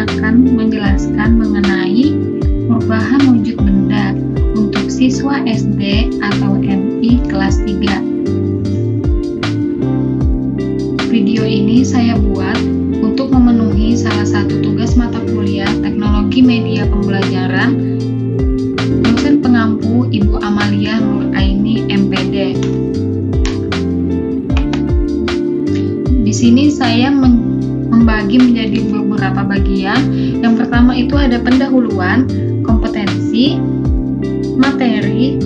akan menjelaskan mengenai perubahan wujud benda untuk siswa SD atau MI kelas 3. Video ini saya buat untuk memenuhi salah satu tugas mata kuliah Teknologi Media Pembelajaran dosen pengampu Ibu Amalia Nuraini MPD. Di sini saya membagi menjadi beberapa bagian. Yang pertama itu ada pendahuluan, kompetensi, materi,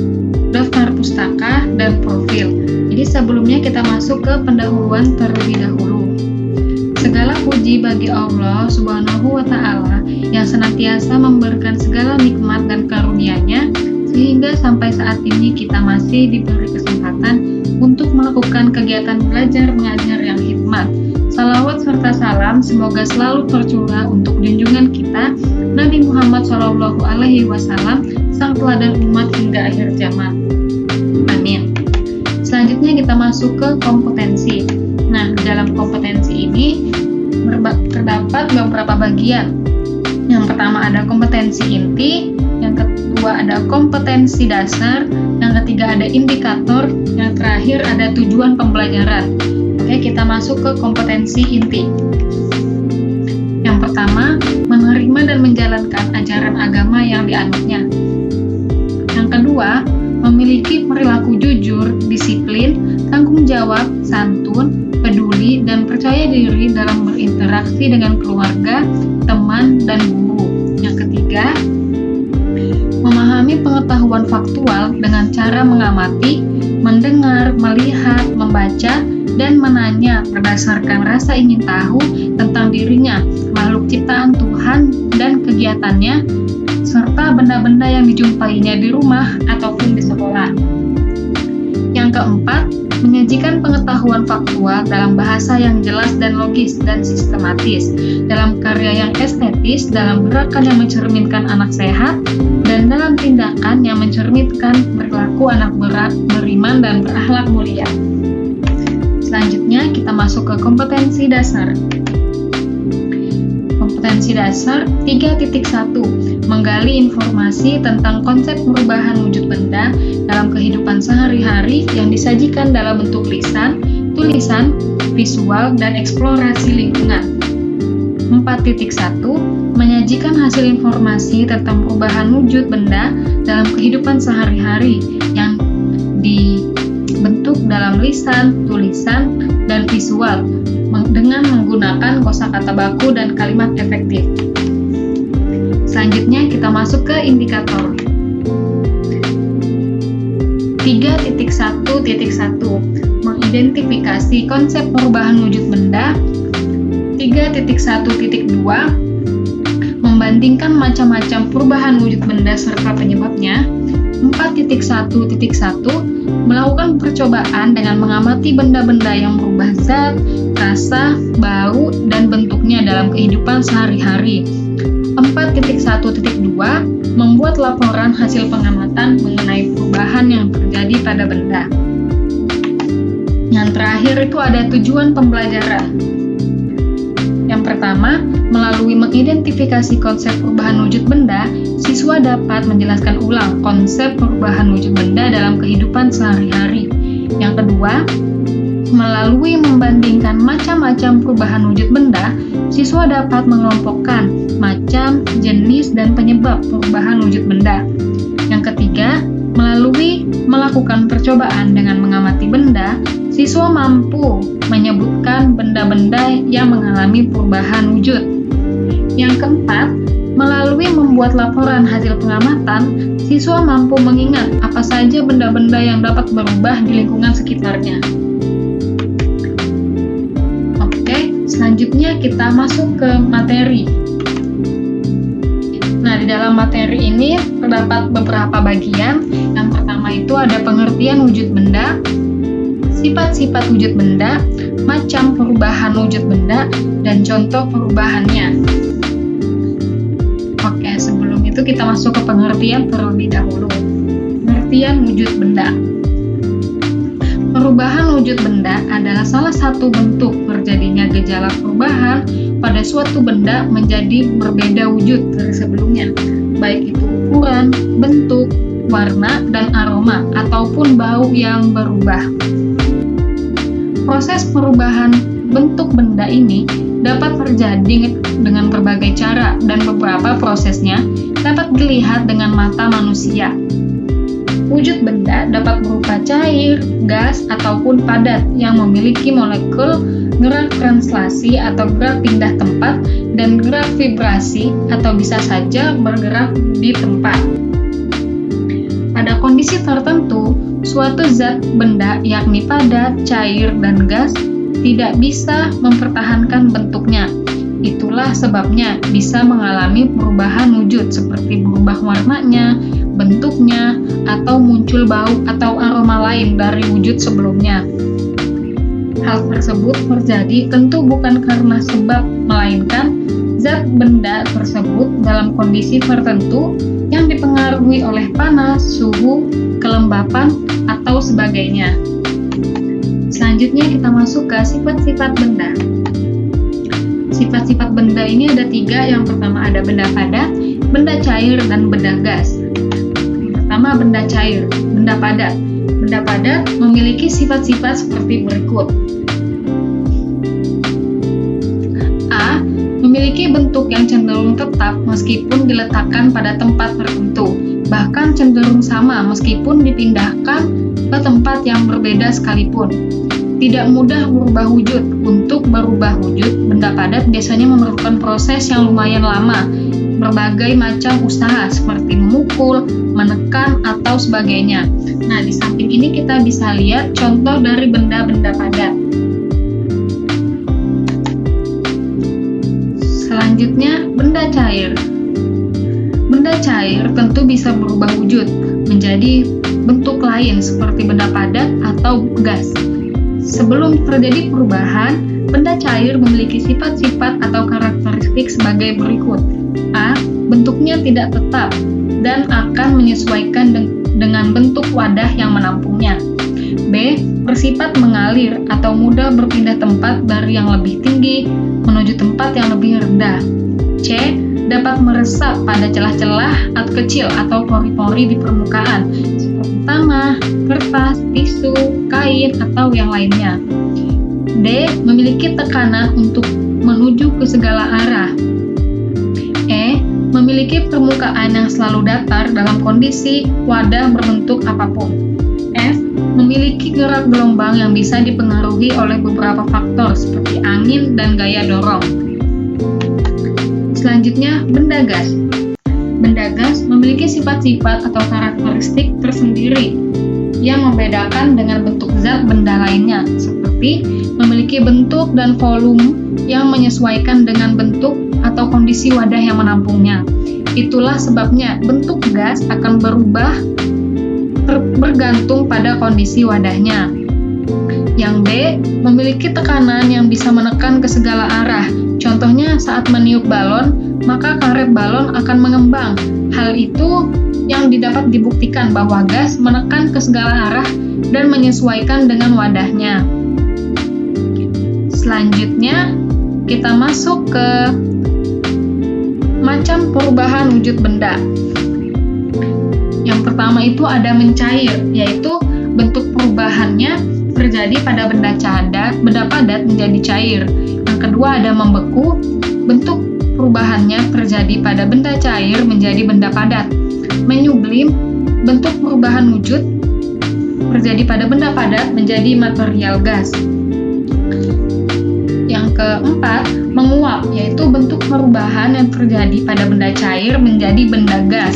daftar pustaka, dan profil. Jadi sebelumnya kita masuk ke pendahuluan terlebih dahulu. Segala puji bagi Allah Subhanahu wa Ta'ala yang senantiasa memberikan segala nikmat dan karunia-Nya sehingga sampai saat ini kita masih diberi kesempatan untuk melakukan kegiatan belajar mengajar yang hikmat. Salawat serta salam semoga selalu tercurah untuk junjungan kita Nabi Muhammad SAW, sang teladan umat hingga akhir zaman. Amin. Selanjutnya kita masuk ke kompetensi. Nah, dalam kompetensi ini terdapat beberapa bagian. Yang pertama ada kompetensi inti, yang kedua ada kompetensi dasar, yang ketiga ada indikator, yang terakhir ada tujuan pembelajaran. Oke, kita masuk ke kompetensi inti. Yang pertama, menerima dan menjalankan ajaran agama yang dianutnya. Yang kedua, memiliki perilaku jujur, disiplin, tanggung jawab, santun, peduli, dan percaya diri dalam berinteraksi dengan keluarga, teman, dan guru. Yang ketiga, memahami pengetahuan faktual dengan cara mengamati, mendengar, melihat, membaca, dan menanya berdasarkan rasa ingin tahu tentang dirinya, makhluk ciptaan Tuhan, dan kegiatannya, serta benda-benda yang dijumpainya di rumah ataupun di sekolah. Yang keempat, menyajikan pengetahuan faktual dalam bahasa yang jelas dan logis dan sistematis, dalam karya yang estetis, dalam gerakan yang mencerminkan anak sehat, dan dalam tindakan yang mencerminkan perilaku anak beriman dan berakhlak mulia. Selanjutnya kita masuk ke kompetensi dasar. Kompetensi dasar 3.1 menggali informasi tentang konsep perubahan wujud benda dalam kehidupan sehari-hari yang disajikan dalam bentuk lisan, tulisan, visual, dan eksplorasi lingkungan. 4.1 menyajikan hasil informasi tentang perubahan wujud benda dalam kehidupan sehari-hari yang dibentuk dalam lisan, tulisan, dan visual dengan menggunakan kosakata baku dan kalimat efektif. Selanjutnya kita masuk ke indikator. 3.1.1 mengidentifikasi konsep perubahan wujud benda. 3.1.2 membandingkan macam-macam perubahan wujud benda serta penyebabnya. 4.1.1 melakukan percobaan dengan mengamati benda-benda yang merubah zat, rasa, bau, dan bentuknya dalam kehidupan sehari-hari. 4.1.2 membuat laporan hasil pengamatan mengenai perubahan yang terjadi pada benda. Yang terakhir itu ada tujuan pembelajaran. Yang pertama, melalui mengidentifikasi konsep perubahan wujud benda, siswa dapat menjelaskan ulang konsep perubahan wujud benda dalam kehidupan sehari-hari. Yang kedua, melalui membandingkan macam-macam perubahan wujud benda, siswa dapat mengelompokkan macam, jenis, dan penyebab perubahan wujud benda. Yang ketiga, melalui melakukan percobaan dengan mengamati benda, siswa mampu menyebutkan benda-benda yang mengalami perubahan wujud. Yang keempat, melalui membuat laporan hasil pengamatan, siswa mampu mengingat apa saja benda-benda yang dapat berubah di lingkungan sekitarnya. Oke, selanjutnya kita masuk ke materi. Nah, di dalam materi ini terdapat beberapa bagian. Yang pertama itu ada pengertian wujud benda, sifat-sifat wujud benda, macam perubahan wujud benda, dan contoh perubahannya. Oke, sebelum itu kita masuk ke pengertian terlebih dahulu. Pengertian wujud benda. Perubahan wujud benda adalah salah satu bentuk terjadinya adanya gejala perubahan pada suatu benda menjadi berbeda wujud dari sebelumnya, baik itu ukuran, bentuk, warna, dan aroma, ataupun bau yang berubah. Proses perubahan bentuk benda ini dapat terjadi dengan berbagai cara, dan beberapa prosesnya dapat dilihat dengan mata manusia. Wujud benda dapat berupa cair, gas, ataupun padat yang memiliki molekul, gerak translasi atau gerak pindah tempat, dan gerak vibrasi atau bisa saja bergerak di tempat. Pada kondisi tertentu, suatu zat benda yakni padat, cair, dan gas tidak bisa mempertahankan bentuknya. Itulah sebabnya bisa mengalami perubahan wujud seperti berubah warnanya, bentuknya, atau muncul bau atau aroma lain dari wujud sebelumnya. Hal tersebut terjadi tentu bukan karena sebab, melainkan zat benda tersebut dalam kondisi tertentu yang dipengaruhi oleh panas, suhu, kelembapan, atau sebagainya. Selanjutnya kita masuk ke sifat-sifat benda. Sifat-sifat benda ini ada 3. Yang pertama ada benda padat, benda cair, dan benda gas. Yang pertama benda cair, benda padat. Benda padat memiliki sifat-sifat seperti berikut. A. Memiliki bentuk yang cenderung tetap meskipun diletakkan pada tempat tertentu, bahkan cenderung sama meskipun dipindahkan ke tempat yang berbeda sekalipun. Tidak mudah berubah wujud. Untuk berubah wujud, benda padat biasanya memerlukan proses yang lumayan lama, berbagai macam usaha seperti memukul, menekan, atau sebagainya. Nah, di samping ini kita bisa lihat contoh dari benda-benda padat. Selanjutnya, benda cair. Benda cair tentu bisa berubah wujud menjadi bentuk lain seperti benda padat atau gas. Sebelum terjadi perubahan, benda cair memiliki sifat-sifat atau karakteristik sebagai berikut. A. Bentuknya tidak tetap dan akan menyesuaikan dengan bentuk wadah yang menampungnya. B. Bersifat mengalir atau mudah berpindah tempat dari yang lebih tinggi menuju tempat yang lebih rendah. C. Dapat meresap pada celah-celah kecil atau pori-pori di permukaan, seperti tanah, kertas, tisu, kain, atau yang lainnya. D. Memiliki tekanan untuk menuju ke segala arah. E. Memiliki permukaan yang selalu datar dalam kondisi wadah berbentuk apapun. F. Memiliki gerak gelombang yang bisa dipengaruhi oleh beberapa faktor seperti angin dan gaya dorong. Selanjutnya, benda gas. Benda gas memiliki sifat-sifat atau karakteristik tersendiri yang membedakan dengan bentuk zat benda lainnya, seperti memiliki bentuk dan volume yang menyesuaikan dengan bentuk atau kondisi wadah yang menampungnya. Itulah sebabnya bentuk gas akan berubah bergantung pada kondisi wadahnya. Yang B, memiliki tekanan yang bisa menekan ke segala arah. Contohnya saat meniup balon, maka karet balon akan mengembang. Hal itu yang didapat dibuktikan bahwa gas menekan ke segala arah dan menyesuaikan dengan wadahnya. Selanjutnya, kita masuk ke macam perubahan wujud benda. Yang pertama itu ada mencair, yaitu bentuk perubahannya terjadi pada benda padat menjadi cair. Yang kedua ada membeku, bentuk perubahannya terjadi pada benda cair menjadi benda padat. Menyublim, bentuk perubahan wujud terjadi pada benda padat menjadi material gas. Yang keempat, menguap, yaitu bentuk perubahan yang terjadi pada benda cair menjadi benda gas.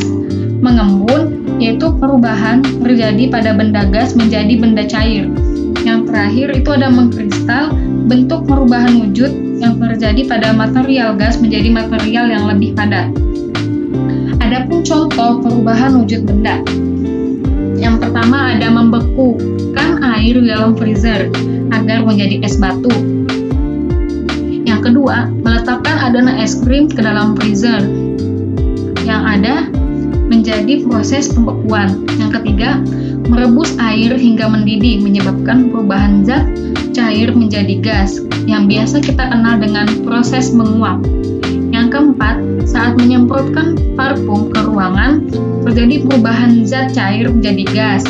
Mengembun, yaitu perubahan terjadi pada benda gas menjadi benda cair. Yang terakhir itu ada mengkristal, bentuk perubahan wujud yang terjadi pada material gas menjadi material yang lebih padat. Adapun contoh perubahan wujud benda. Yang pertama ada membekukan air di dalam freezer agar menjadi es batu. Yang kedua, meletakkan adonan es krim ke dalam freezer. Yang ada menjadi proses pembekuan. Yang ketiga, merebus air hingga mendidih menyebabkan perubahan zat cair menjadi gas, yang biasa kita kenal dengan proses menguap. Yang keempat, saat menyemprotkan parfum ke ruangan, terjadi perubahan zat cair menjadi gas.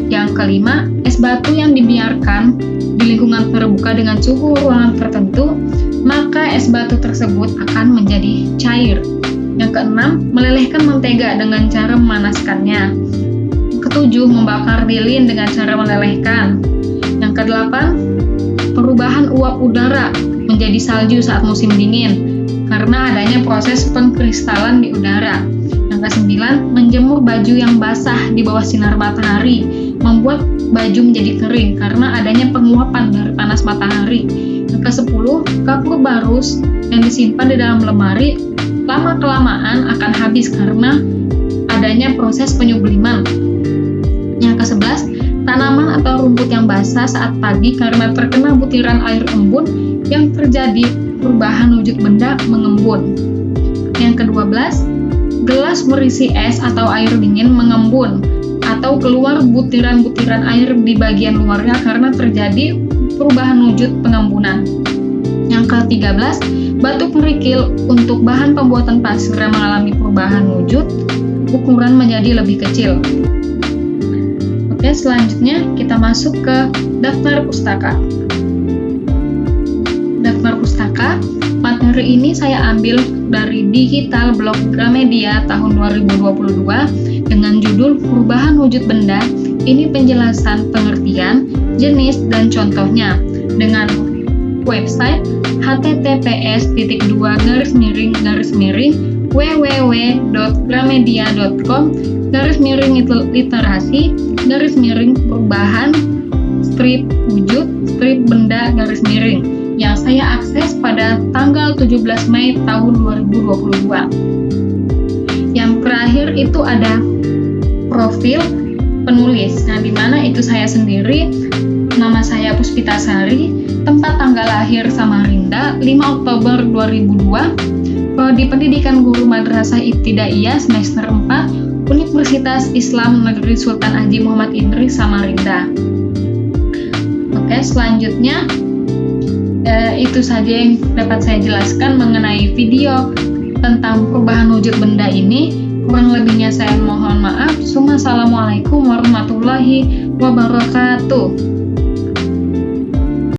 Yang kelima, es batu yang dibiarkan di lingkungan terbuka dengan suhu ruangan tertentu, maka es batu tersebut akan menjadi cair. Yang keenam, melelehkan mentega dengan cara memanaskannya. Ketujuh, membakar lilin dengan cara melelehkan. Yang kedelapan, perubahan uap udara menjadi salju saat musim dingin karena adanya proses pengkristalan di udara. Yang kesembilan, menjemur baju yang basah di bawah sinar matahari membuat baju menjadi kering karena adanya penguapan dari panas matahari. Yang kesepuluh, kapur barus yang disimpan di dalam lemari lama-kelamaan akan habis karena adanya proses penyubliman. Yang kesebelas, tanaman atau rumput yang basah saat pagi karena terkena butiran air embun yang terjadi perubahan wujud benda mengembun. Yang kedua belas, gelas berisi es atau air dingin mengembun atau keluar butiran-butiran air di bagian luarnya karena terjadi perubahan wujud pengembunan. Yang ke-13, batu kerikil untuk bahan pembuatan pasir yang mengalami perubahan wujud, ukuran menjadi lebih kecil. Oke, selanjutnya kita masuk ke daftar pustaka. Daftar pustaka, materi ini saya ambil dari digital blog Gramedia tahun 2022 dengan judul Perubahan Wujud Benda. Ini penjelasan pengertian, jenis, dan contohnya dengan website https://www.gramedia.com/literasi/perubahan wujud benda yang saya akses pada tanggal 17 Mei tahun 2022. Yang terakhir itu ada profil penulis, nah di mana itu saya sendiri, nama saya Puspitasari, tempat tanggal lahir Samarinda 5 Oktober 2002, Prodi Pendidikan Guru Madrasah Ibtidaiyah semester 4 Universitas Islam Negeri Sultan Haji Muhammad Idris Samarinda. Oke, selanjutnya itu saja yang dapat saya jelaskan mengenai video tentang perubahan wujud benda ini. Kurang lebihnya saya mohon maaf. Assalamualaikum warahmatullahi wabarakatuh.